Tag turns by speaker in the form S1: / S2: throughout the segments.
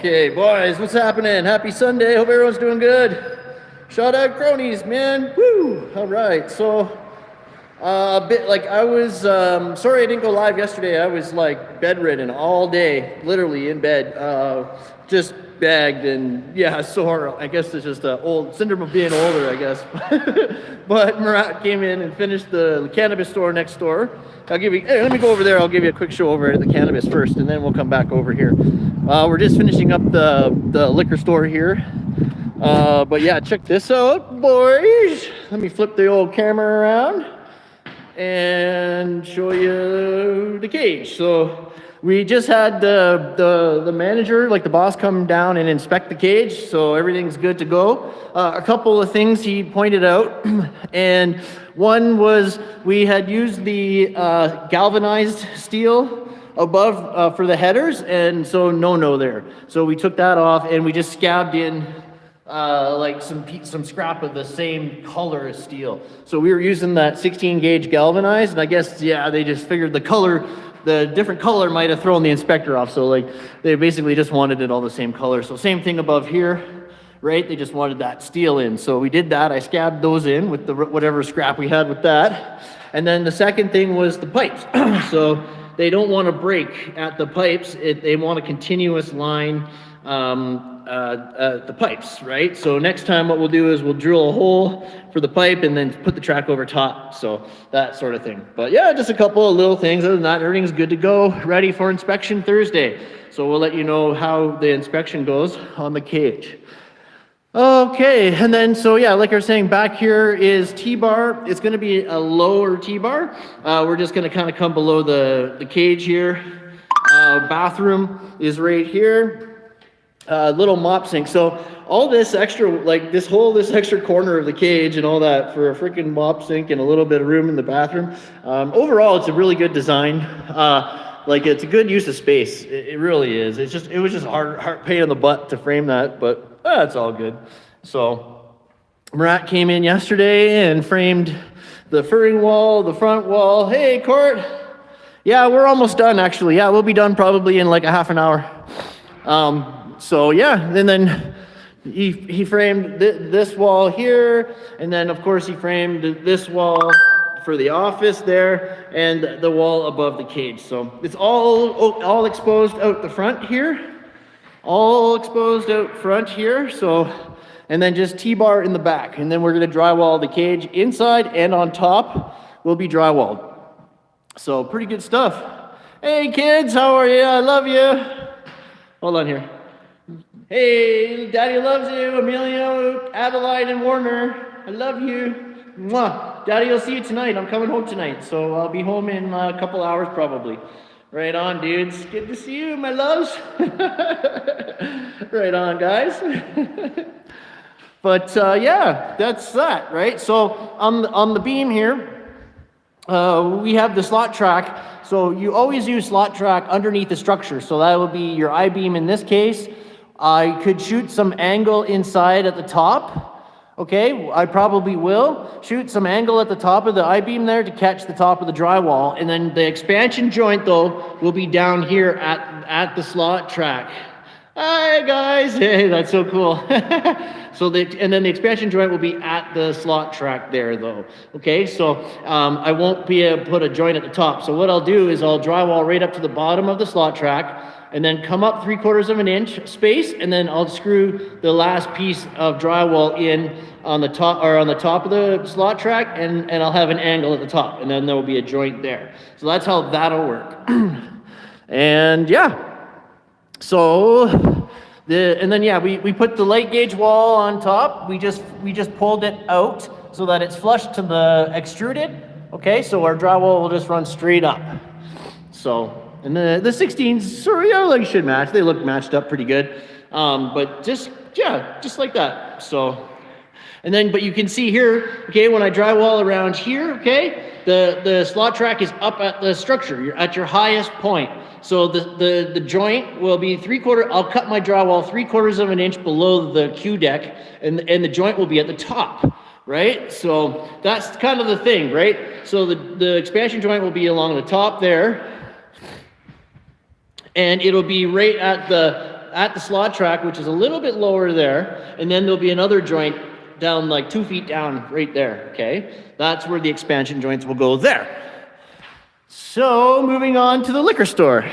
S1: Okay, boys, what's happening? Happy Sunday. Hope everyone's doing good. Shout out Kronies, man. Woo! All right, so a bit like I was, sorry I didn't go live yesterday. I was like bedridden all day, literally in bed, just bagged and yeah, sore. I guess it's just old syndrome of being older, I guess. But Murat came in and finished the cannabis store next door. I'll give you, hey, let me go over there. I'll give you a quick show over at the cannabis first, and then we'll come back over here. We're just finishing up the liquor store here. But yeah, check this out, boys. Let me flip the old camera around and show you the cage. So we just had the manager, like the boss, come down and inspect the cage, so everything's good to go. A couple of things he pointed out, and one was we had used the galvanized steel above for the headers, and so no there. So we took that off and we just scabbed in like some scrap of the same color as steel. So we were using that 16 gauge galvanized, and I guess, yeah, they just figured the different color might have thrown the inspector off. So like they basically just wanted it all the same color. So same thing above here, right? They just wanted that steel in. So we did that. I scabbed those in with the whatever scrap we had with that. And then the second thing was the pipes. So they don't want to break at the pipes. They want a continuous line the pipes, right? So next time what we'll do is we'll drill a hole for the pipe and then put the track over top, so that sort of thing. But yeah, just a couple of little things. Other than that, everything's good to go, ready for inspection Thursday. So we'll let you know how the inspection goes on the cage. Okay, and then so yeah, like I was saying, back here is T-bar. It's going to be a lower T-bar. We're just going to kind of come below the cage here. Bathroom is right here. Little mop sink. So all this extra, like this extra corner of the cage and all that for a freaking mop sink and a little bit of room in the bathroom. Overall, it's a really good design. Like it's a good use of space. It really is. It was just hard pain in the butt to frame that, but it's all good. So Murat came in yesterday and framed the furring wall, the front wall. Hey, Court. Yeah, we're almost done actually. Yeah, we'll be done probably in like a half an hour. So yeah, and then he framed this wall here, and then of course he framed this wall for the office there, and the wall above the cage. So it's all exposed out the front here, all exposed out front here. So, and then just T-bar in the back, and then we're gonna drywall the cage inside and on top will be drywalled. So pretty good stuff. Hey kids, how are you? I love you. Hold on here. Hey, Daddy loves you, Emilio, Adeline, and Warner. I love you. Mwah. Daddy will see you tonight. I'm coming home tonight, so I'll be home in a couple hours probably. Right on, dudes. Good to see you, my loves. Right on, guys. But yeah, that's that, right? So on the beam here, we have the slot track. So you always use slot track underneath the structure. So that will be your I-beam in this case. I could shoot some angle inside at the top. Okay, I probably will shoot some angle at the top of the I-beam there to catch the top of the drywall. And then the expansion joint though will be down here at the slot track. Hi guys, hey, that's so cool. And then the expansion joint will be at the slot track there though. Okay, so I won't be able to put a joint at the top. So what I'll do is I'll drywall right up to the bottom of the slot track and then come up 3/4 of an inch space, and then I'll screw the last piece of drywall in on the top of the slot track, and I'll have an angle at the top, and then there will be a joint there. So that's how that'll work. And yeah. So, we put the light gauge wall on top. We just pulled it out so that it's flush to the extruded. Okay, so our drywall will just run straight up. So, and the 16s, sorry, like should match. They look matched up pretty good. But just like that. So, and then, but you can see here, okay, when I drywall around here, okay, the slot track is up at the structure. You're at your highest point. So the joint will be 3/4, I'll cut my drywall 3/4 of an inch below the Q deck, and the joint will be at the top, right? So that's kind of the thing, right? So the expansion joint will be along the top there, and it'll be right at the at the slot track, which is a little bit lower there, and then there'll be another joint down like 2 feet down right there, okay? That's where the expansion joints will go there. So moving on to the liquor store.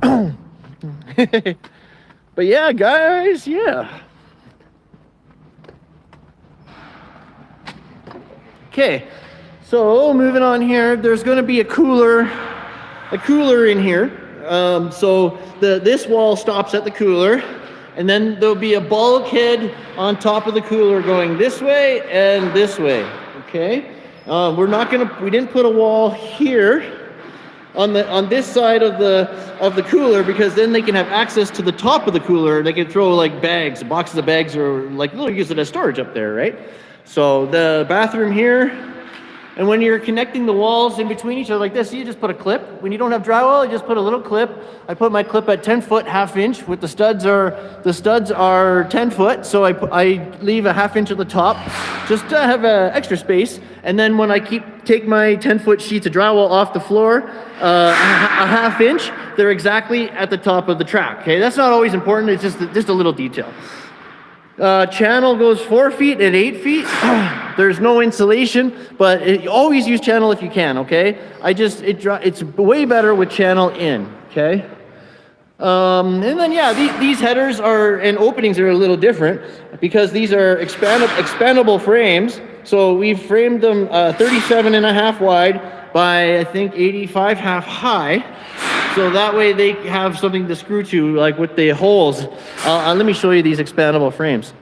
S1: But yeah, guys, yeah. Okay, so moving on here, there's going to be a cooler in here. So this wall stops at the cooler, and then there'll be a bulkhead on top of the cooler going this way and this way. Okay, we didn't put a wall here on this side of the cooler, because then they can have access to the top of the cooler. They can throw like boxes of bags, or like they'll use it as storage up there, right? So the bathroom here, and when you're connecting the walls in between each other like this, you just put a clip. When you don't have drywall, you just put a little clip. I put my clip at 10 foot, ½ inch. With the studs are 10 foot, so I leave a ½ inch at the top just to have extra space. And then when I take my 10-foot sheets of drywall off the floor, a ½ inch, they're exactly at the top of the track. Okay, that's not always important. It's just a little detail. Channel goes 4 feet and 8 feet. There's no insulation, but always use channel if you can, okay? It's way better with channel in, okay? And then, yeah, these headers and openings are a little different, because these are expandable frames. So we've framed them 37.5 wide by, I think, 85.5 high. So that way they have something to screw to, like with the holes. Let me show you these expandable frames.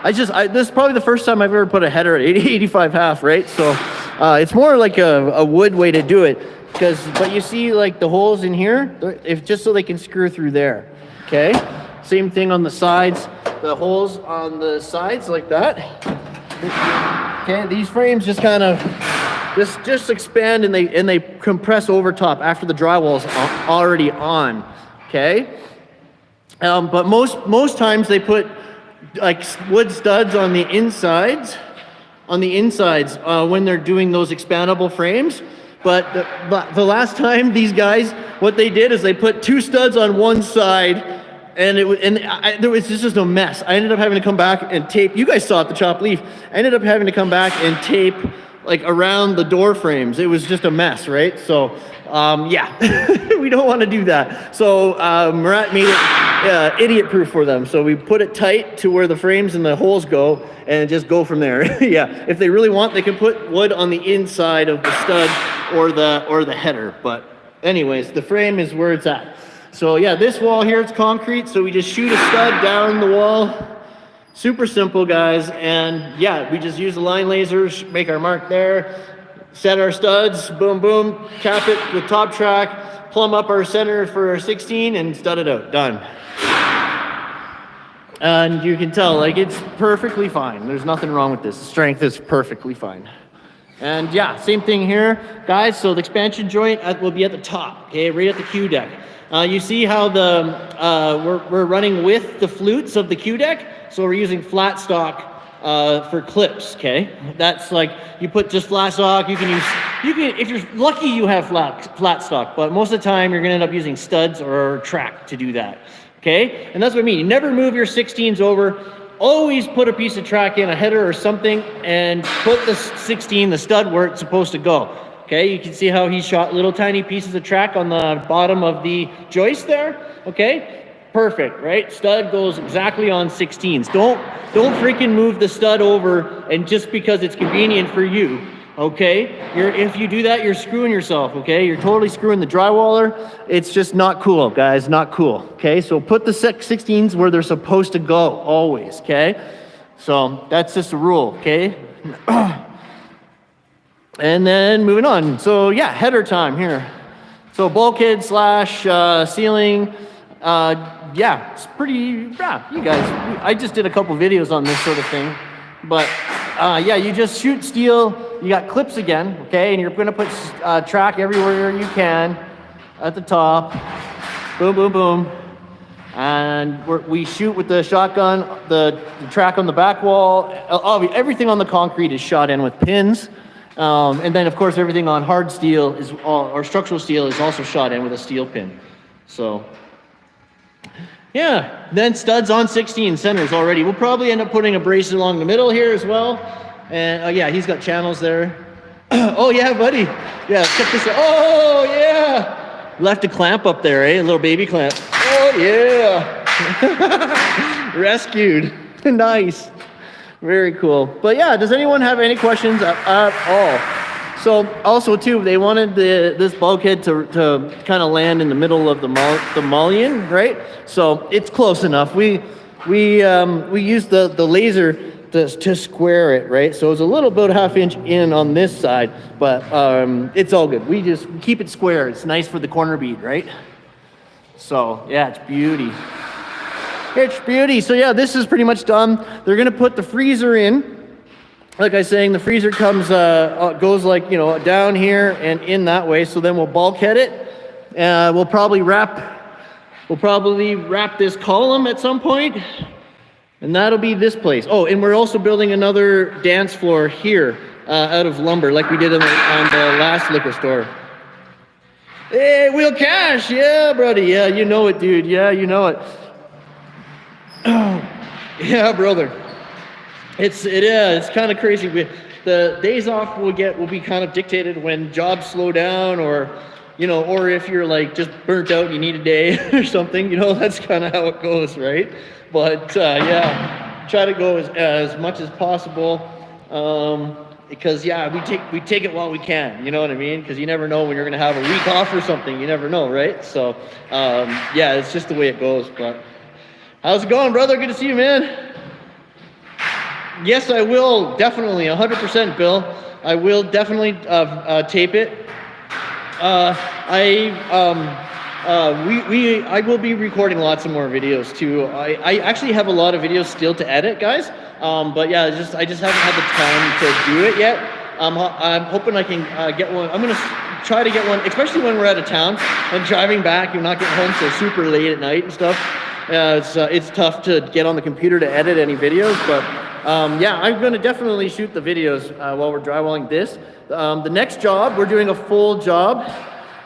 S1: This is probably the first time I've ever put a header at 85.5, right? So it's more like a wood way to do it. But you see like the holes in here, just so they can screw through there, okay? Same thing on the sides, the holes on the sides like that. Okay, these frames just kind of, just expand, and they compress over top after the drywall's already on, okay? But most times they put like wood studs on the insides, when they're doing those expandable frames. But the last time these guys, what they did is they put 2 studs on one side, and there was just a mess. I ended up having to come back and tape. You guys saw it, the chopped leaf. I ended up having to come back and tape like around the door frames. It was just a mess, right? So yeah, we don't want to do that. So Murat made it idiot-proof for them. So we put it tight to where the frames and the holes go, and just go from there. Yeah, if they really want, they can put wood on the inside of the stud or the header. But anyways, the frame is where it's at. So yeah, this wall here, it's concrete, so we just shoot a stud down the wall. Super simple, guys. And yeah, we just use the line lasers, make our mark there, set our studs, boom, boom, cap it with top track, plumb up our center for our 16, and stud it out. Done. And you can tell, like, it's perfectly fine. There's nothing wrong with this. The strength is perfectly fine. And yeah, same thing here, guys. So the expansion joint will be at the top, okay, right at the Q deck. You see how we're running with the flutes of the Q deck, so we're using flat stock for clips, okay? That's like, you put just flat stock. You can if you're lucky, you have flat stock, but most of the time you're gonna end up using studs or track to do that, okay? And that's what I mean. You never move your 16s over. Always put a piece of track in, a header or something, and put the 16, the stud, where it's supposed to go. Okay, you can see how he shot little tiny pieces of track on the bottom of the joist there. Okay, perfect, right? Stud goes exactly on 16s. Don't freaking move the stud over, and just because it's convenient for you. Okay, if you do that, you're screwing yourself. Okay, you're totally screwing the drywaller. It's just not cool, guys. Not cool. Okay, so put the 16s where they're supposed to go always. Okay, so that's just a rule. Okay. And then moving on. So yeah, header time here. So bulkhead / ceiling. Yeah, it's pretty, yeah, you guys, I just did a couple videos on this sort of thing. But yeah, you just shoot steel. You got clips again, okay? And you're gonna put track everywhere you can at the top. Boom, boom, boom. And we shoot with the shotgun, the track on the back wall. Everything on the concrete is shot in with pins. And then, of course, everything on hard steel or structural steel is also shot in with a steel pin. So yeah, then studs on 16 centers already. We'll probably end up putting a brace along the middle here as well. And yeah, he's got channels there. Oh yeah, buddy. Yeah, check this out. Oh yeah. Left a clamp up there, eh? A little baby clamp. Oh yeah. Rescued. Nice. Very cool. But yeah, does anyone have any questions at all? So also too, they wanted this bulkhead to kind of land in the middle of the mullion, right? So it's close enough. We used the laser to square it, right? So it's a little bit half inch in on this side, but it's all good. We just keep it square. It's nice for the corner bead, right? So yeah, it's beauty. It's beauty. So yeah, this is pretty much done. They're gonna put the freezer in. Like I was saying, the freezer comes goes like, you know, down here and in that way. So then we'll bulkhead it. We'll probably wrap this column at some point, and that'll be this place. Oh, and we're also building another dance floor here out of lumber, like we did on the last liquor store. Hey, Wheel Cash, yeah, buddy, yeah, you know it, dude, yeah, you know it. Yeah, brother. It's kind of crazy. The days off will be kind of dictated when jobs slow down, or you know, or if you're like just burnt out and you need a day or something. You know, that's kind of how it goes, right? But yeah, try to go as much as possible, because yeah, we take it while we can. You know what I mean? Because you never know when you're gonna have a week off or something. You never know, right? So yeah, it's just the way it goes. But how's it going, brother? Good to see you, man. Yes, I will, definitely, 100%, Bill. I will definitely tape it. I will be recording lots of more videos too. I actually have a lot of videos still to edit, guys. But yeah, I just haven't had the time to do it yet. I'm hoping I can get one. I'm gonna try to get one, especially when we're out of town and driving back. You're not getting home till super late at night and stuff. It's tough to get on the computer to edit any videos, but yeah, I'm going to definitely shoot the videos while we're drywalling this. The next job, we're doing a full job.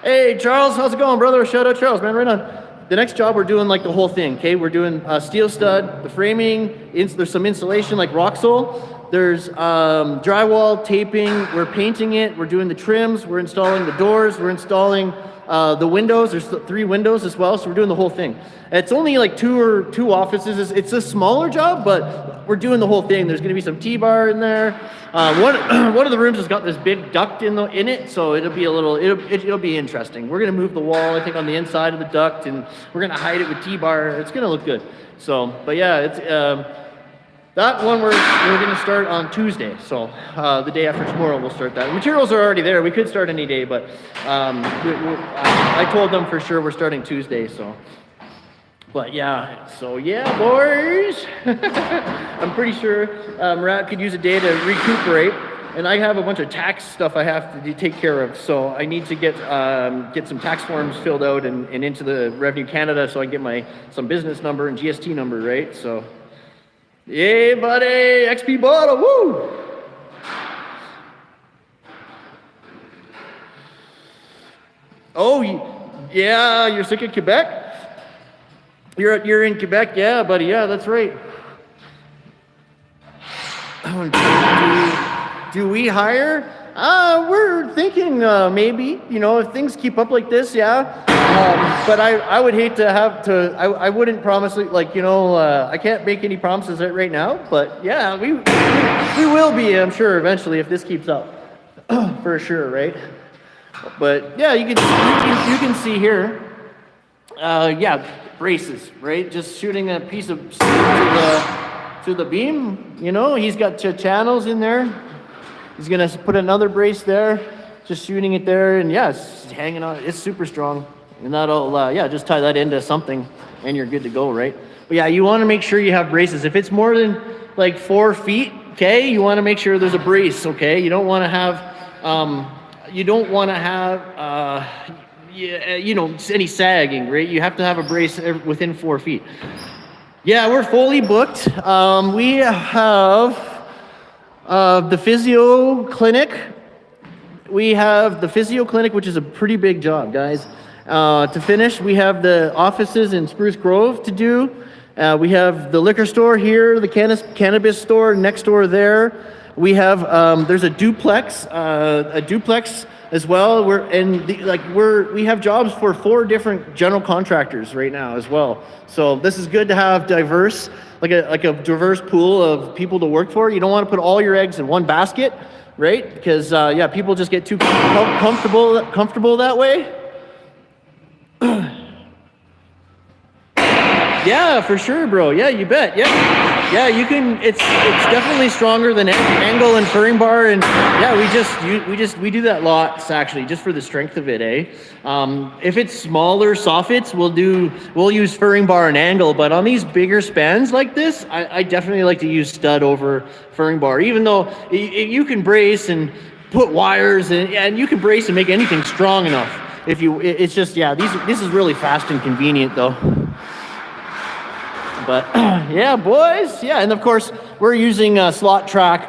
S1: Hey, Charles, how's it going, brother? Shout out, Charles, man, right on. The next job, we're doing like the whole thing, okay? We're doing steel stud, the framing, there's some insulation like rock sole. There's drywall, taping, we're painting it, we're doing the trims, we're installing the doors, we're installing the windows. There's 3 windows as well, so we're doing the whole thing. It's only like two offices. It's a smaller job, but we're doing the whole thing. There's going to be some T-bar in there. One of the rooms has got this big duct in it, so it'll be interesting. We're going to move the wall, I think, on the inside of the duct, and we're going to hide it with T-bar. It's going to look good. So, but yeah, it's that one we're going to start on Tuesday. So the day after tomorrow we'll start that. The materials are already there. We could start any day, but I told them for sure we're starting Tuesday. So, but yeah. So yeah, boys. I'm pretty sure Rat could use a day to recuperate, and I have a bunch of tax stuff I have to take care of. So I need to get some tax forms filled out and into the Revenue Canada, so I can get some business number and GST number, right? So. Yay, buddy! XP bottle, woo! Oh, yeah, you're sick of Quebec? You're in Quebec, yeah, buddy, yeah, that's right. Do we hire? We're thinking maybe, you know, if things keep up like this, yeah. But I would hate to I wouldn't promise, like, you know, I can't make any promises right now, but yeah, we will be, I'm sure, eventually, if this keeps up, for sure, right? But yeah, you can see here, yeah, braces, right? Just shooting a piece of steel to the beam, you know, he's got channels in there. He's gonna put another brace there, just shooting it there, and yeah, it's hanging on, it's super strong. And that'll, yeah, just tie that into something and you're good to go, right? But yeah, you want to make sure you have braces. If it's more than like 4 feet, okay, you want to make sure there's a brace, okay? You don't want to have, you know, any sagging, right? You have to have a brace within 4 feet. Yeah, we're fully booked. We have the physio clinic. We have the physio clinic, which is a pretty big job, guys. To finish, we have the offices in Spruce Grove to do. We have the liquor store here, the cannabis store next door there. We have there's a duplex as well. We have jobs for 4 different general contractors right now as well. So this is good to have diverse, like a diverse pool of people to work for. You don't want to put all your eggs in one basket, right? Because people just get too comfortable that way. Yeah, for sure, bro. Yeah, you bet. Yeah, you can. It's definitely stronger than angle and furring bar, and yeah, we do that lots actually, just for the strength of it, eh? If it's smaller soffits, we'll use furring bar and angle, but on these bigger spans like this, I definitely like to use stud over furring bar, even though you can brace and put wires and you can brace and make anything strong enough. It's just this is really fast and convenient though. But yeah, boys, yeah, and of course we're using slot track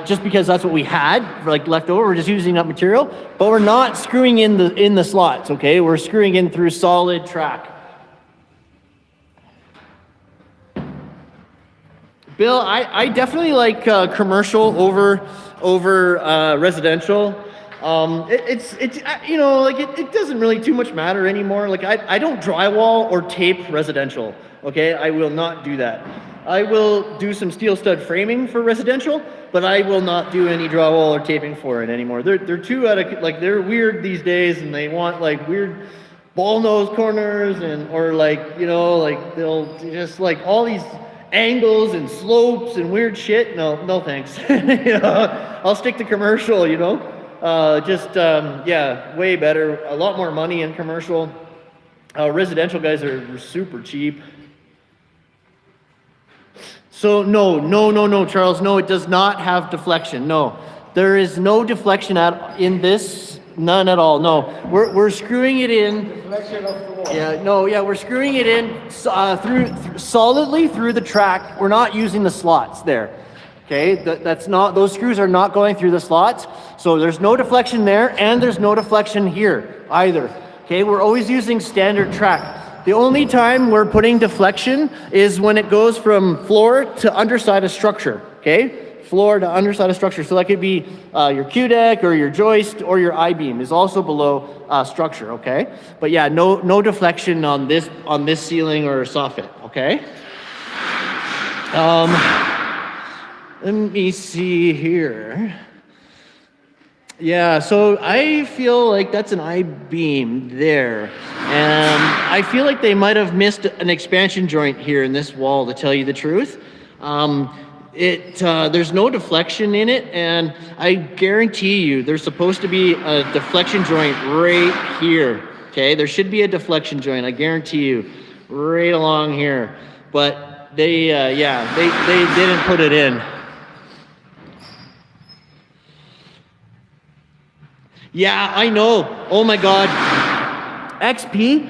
S1: just because that's what we had left over. We're just using up material, but we're not screwing in the slots. Okay, we're screwing in through solid track. Bill, I definitely like commercial over residential. It doesn't really too much matter anymore. I don't drywall or tape residential. Okay, I will not do that. I will do some steel stud framing for residential, but I will not do any drywall or taping for it anymore. They're too they're weird these days, and they want weird ball nose corners they'll just all these angles and slopes and weird shit. No thanks. I'll stick to commercial. Way better, a lot more money in commercial. Residential guys are super cheap. So no, Charles, no, it does not have deflection. No, there is no deflection in this, none at all. No, we're screwing it in. Deflection of the wall. We're screwing it in solidly through the track. We're not using the slots there. Okay, those screws are not going through the slots. So there's no deflection there, and there's no deflection here either. Okay, we're always using standard track. The only time we're putting deflection is when it goes from floor to underside of structure. Okay, floor to underside of structure. So that could be your Q-deck or your joist or your I-beam is also below structure. Okay, but yeah, no deflection on this ceiling or soffit. Okay. Let me see here. Yeah, so I feel like that's an I-beam there. And I feel like they might have missed an expansion joint here in this wall, to tell you the truth. There's no deflection in it, and I guarantee you there's supposed to be a deflection joint right here. Okay, there should be a deflection joint, I guarantee you, right along here. But they didn't put it in. Yeah, I know. Oh my God. XP,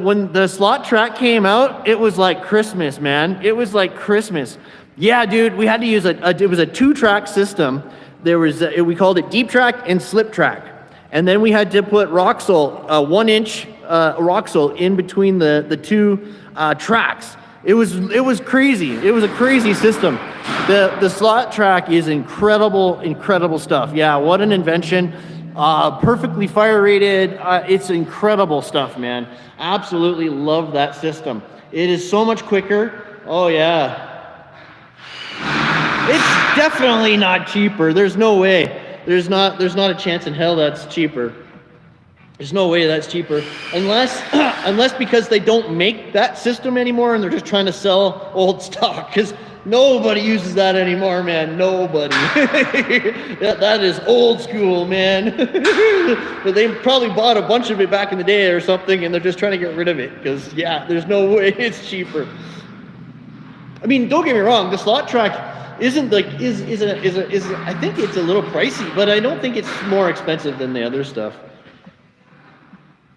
S1: when the slot track came out, it was like Christmas, man. It was like Christmas. Yeah, dude, we had to use it was a 2-track system. There was we called it deep track and slip track. And then we had to put Roxol, 1-inch Roxol in between the 2 tracks. It was crazy. It was a crazy system. The slot track is incredible stuff. Yeah, what an invention. Perfectly fire rated. It's incredible stuff, man. Absolutely love that system. It is so much quicker. Oh yeah. It's definitely not cheaper. There's no way. There's not a chance in hell that's cheaper. There's no way that's cheaper. Unless because they don't make that system anymore and they're just trying to sell old stock. Because nobody uses that anymore, man. Nobody. that is old school, man. But they probably bought a bunch of it back in the day or something, and they're just trying to get rid of it. Because yeah, there's no way it's cheaper. I mean, don't get me wrong. The slot track isn't I think it's a little pricey, but I don't think it's more expensive than the other stuff.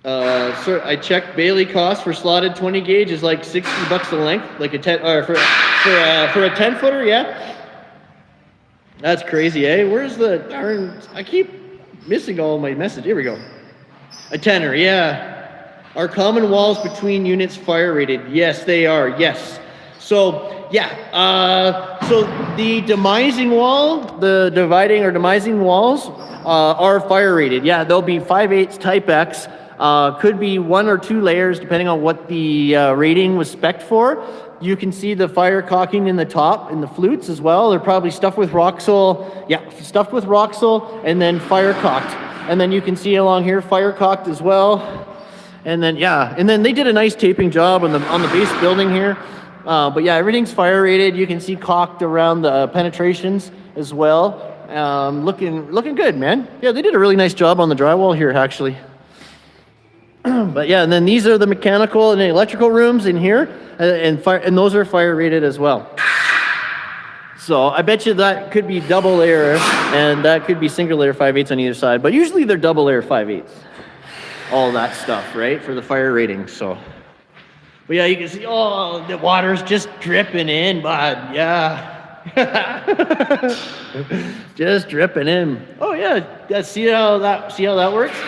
S1: Sir, I checked Bailey cost for slotted 20 gauge is like $60 a length, like a 10 or for a 10 footer, yeah. That's crazy, eh? Where's the darn? I keep missing all my message. Here we go. A tenner, yeah. Are common walls between units fire rated? Yes, they are. Yes. So yeah. So the demising wall, the dividing or demising walls are fire rated. Yeah, they'll be 5/8 Type X. Could be 1 or 2 layers depending on what the rating was spec'd for. You can see the fire caulking in the top and the flutes as well. They're probably stuffed with Roxol. Yeah, stuffed with Roxol and then fire caulked. And then you can see along here fire caulked as well. And then yeah, and then they did a nice taping job on the base building here. But yeah, everything's fire rated. You can see caulked around the penetrations as well. Looking good, man. Yeah, they did a really nice job on the drywall here actually. But yeah, and then these are the mechanical and the electrical rooms in here, and those are fire rated as well. So I bet you that could be double layer, and that could be single layer 5/8 on either side. But usually they're double layer 5/8. All that stuff, right, for the fire rating. So, but yeah, you can see, oh, the water's just dripping in, bud. Yeah. Just dripping in. Oh yeah, see how that works?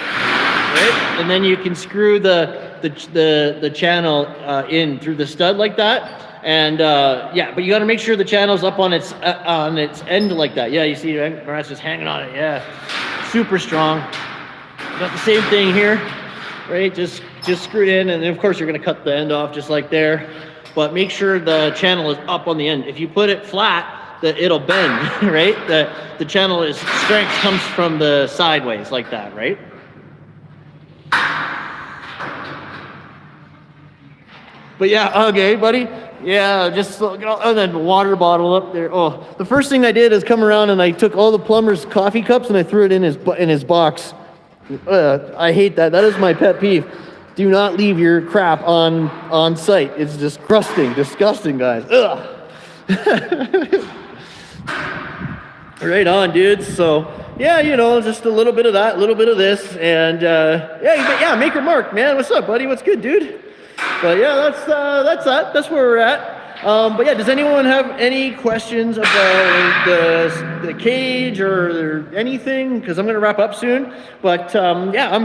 S1: Right? And then you can screw the channel in through the stud like that, and yeah, but you got to make sure the channel's up on its end like that. Yeah, you see, that's just hanging on it. Yeah, super strong. Got the same thing here, right? Just screwed in, and then of course you're gonna cut the end off just like there, but make sure the channel is up on the end. If you put it flat, it'll bend, right? The channel strength comes from the sideways like that, right? But yeah, okay, buddy. Yeah, just and then water bottle up there. Oh, the first thing I did is come around and I took all the plumber's coffee cups and I threw it in his box. I hate that. That is my pet peeve. Do not leave your crap on site. It's disgusting, guys. Ugh. Right on, dudes. So yeah, just a little bit of that, a little bit of this, and yeah, make your mark, man. What's up, buddy? What's good, dude? But yeah, that's that. That's where we're at. But yeah, does anyone have any questions about the cage or anything? Because I'm gonna wrap up soon. But yeah,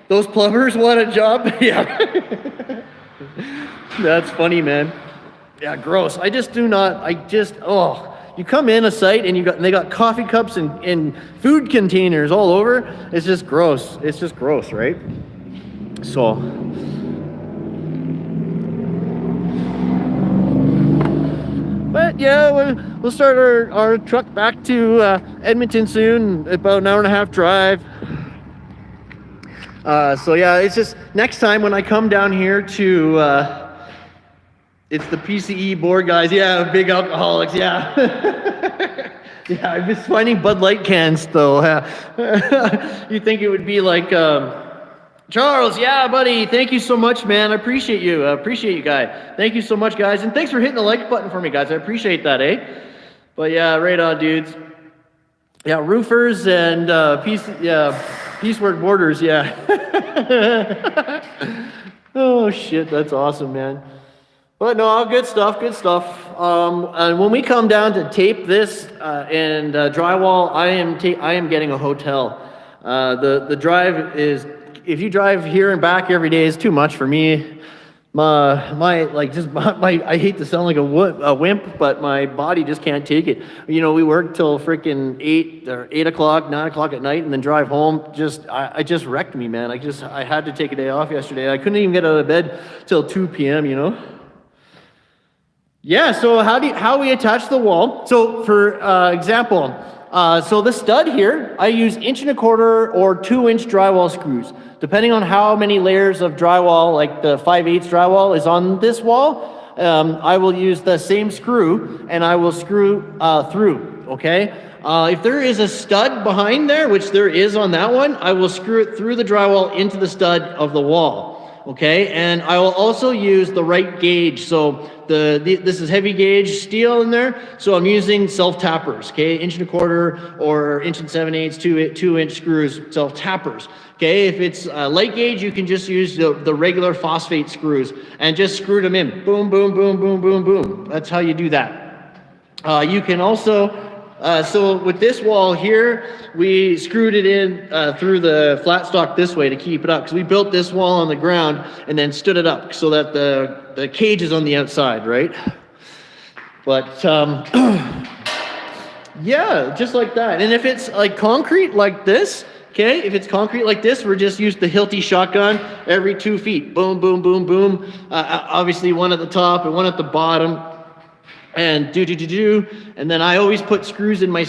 S1: those plumbers want a job. Yeah, that's funny, man. Yeah, gross. You come in a site and they got coffee cups and food containers all over. It's just gross. It's just gross, right? So. But yeah, we'll start our truck back to Edmonton soon, about an hour and a half drive. So yeah, it's just next time when I come down here to, it's the PCE board guys. Yeah, big alcoholics. Yeah. Yeah, I'm just finding Bud Light cans though. You think it would be like, Charles, yeah, buddy, thank you so much, man. I appreciate you. Guy. Thank you so much, guys. And thanks for hitting the like button for me, guys. I appreciate that, eh? But yeah, right on, dudes. Yeah, roofers and piecework borders, yeah. Oh, shit, that's awesome, man. But no, good stuff. And when we come down to tape this and drywall, I am getting a hotel. The drive is... If you drive here and back every day, it's too much for me. I hate to sound like a wimp, but my body just can't take it. We work till freaking 8 o'clock, 9 o'clock at night, and then drive home. I just wrecked me, man. I had to take a day off yesterday. I couldn't even get out of bed till 2 p.m. Yeah. So how we attach the wall? So for example. So the stud here, I use 1 1/4 or 2-inch drywall screws. Depending on how many layers of drywall, like the 5/8 drywall is on this wall, I will use the same screw and I will screw through, okay? If there is a stud behind there, which there is on that one, I will screw it through the drywall into the stud of the wall. Okay, and I will also use the right gauge. So this is heavy gauge steel in there. So I'm using self-tappers, okay? 1 1/4 or 1 7/8, 2-inch screws, self-tappers. Okay, if it's light gauge, you can just use the regular phosphate screws and just screw them in. Boom, boom, boom, boom, boom, boom. That's how you do that. You can also So with this wall here, we screwed it in through the flat stock this way to keep it up, because we built this wall on the ground and then stood it up so that the cage is on the outside, right? But yeah, just like that. And if it's like concrete like this, okay, if it's concrete like this, we're just used the Hilti shotgun every 2 feet. Boom, boom, boom, boom. Obviously one at the top and one at the bottom. And and then I always put screws in my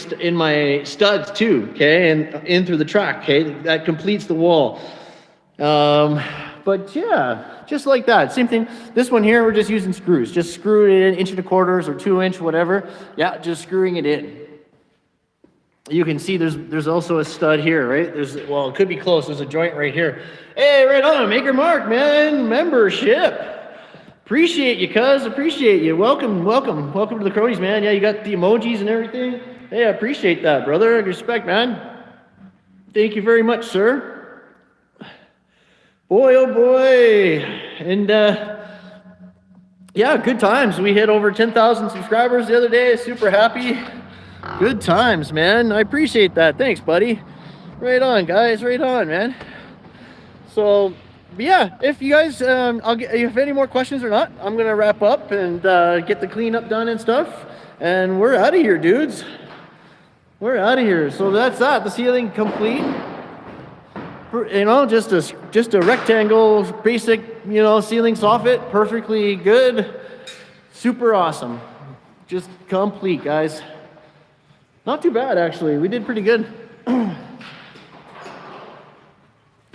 S1: studs too, okay, and in through the track, okay. That completes the wall. But yeah, just like that. Same thing. This one here, we're just using screws. Just screw it in 1.75 or 2 inch, whatever. Yeah, just screwing it in. You can see there's also a stud here, right? Well, it could be close. There's a joint right here. Hey, right on, Maker Mark, man, membership. Appreciate you, cuz. Appreciate you. Welcome to the Kronies, man. Yeah, you got the emojis and everything. Hey, I appreciate that, brother. Respect, man. Thank you very much, sir. Boy, oh boy. And yeah, good times. We hit over 10,000 subscribers the other day. Super happy. Good times, man. I appreciate that. Thanks, buddy. Right on, guys. Right on, man. So, yeah, if you guys, if any more questions or not, I'm going to wrap up and get the cleanup done and stuff. And we're out of here, dudes. We're out of here. So that's that. The ceiling complete. You know, just a rectangle, basic, you know, ceiling soffit. Perfectly good. Super awesome. Just complete, guys. Not too bad, actually. We did pretty good.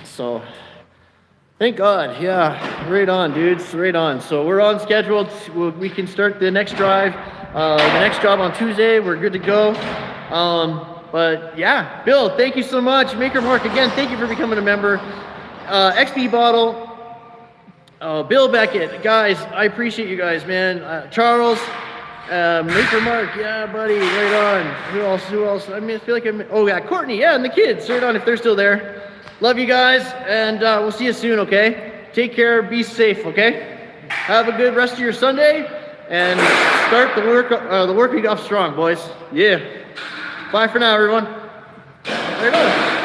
S1: So, thank God. Yeah, right on, dudes. Right on. So we're on schedule. We can start the next drive. The next job on Tuesday. We're good to go. But yeah, Bill, thank you so much. Maker Mark, again, thank you for becoming a member. XP Bottle, Bill Beckett, guys, I appreciate you guys, man. Charles, Maker Mark, yeah, buddy, right on. Who else? I mean, I feel like oh yeah, Courtney, yeah, and the kids, right on if they're still there. Love you guys, and we'll see you soon, okay? Take care, be safe, okay? Have a good rest of your Sunday, and start the work week off strong, boys. Yeah. Bye for now, everyone. Right on.